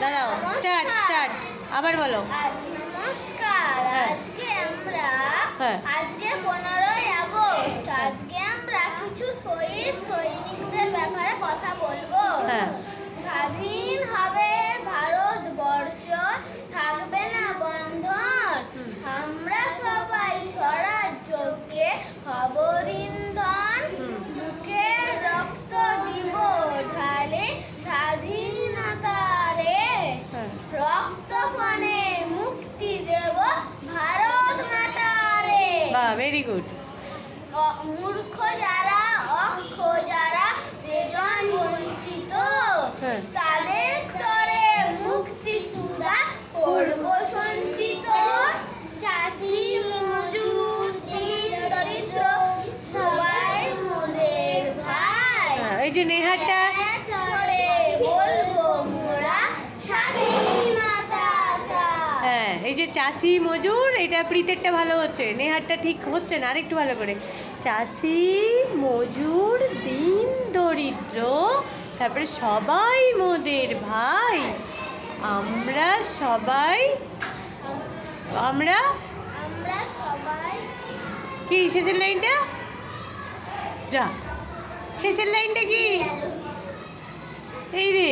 দাঁড়াও, start start আবার বলো। নমস্কার। আজকে 15ই আগস্ট। আজকে আমরা কিছু শহীদ সৈনিকদের ব্যাপারে কথা বলবো। স্বাধীন হবে ভারতবর্ষ, থাকবে না বন্ধন। আমরা সবাই স্বরাজ্যকে হব ঋণধন। বুকে রক্ত দিব ঢালে স্বাধীনতারে, রক্তপণে মুক্তি দেব ভারত মাতারে। বাহ, ভেরি গুড। মূর্খ যারা, অক্ষ যারা, বেজন বঞ্চিত, তাদের তরে মুক্তি সুধা করব সঞ্চিত। চাষি মজুর দিন দরিদ্র সবাই মোদের ভাই। এই যে নেহারটা বলবো মোরা স্বাধীনতা চাই। হ্যাঁ, এই যে চাষি মজুর, এটা প্রীতেরটা ভালো হচ্ছে, নেহারটা ঠিক হচ্ছে না, আরেকটু ভালো করে। চাষি মজুর দিন দরিদ্র, তারপরে সবাই মোদের ভাই। আমরা সবাই আমরা সবাই। কি শেষের লাইনটা? যা, শেষের লাইনটা কি? এই রে।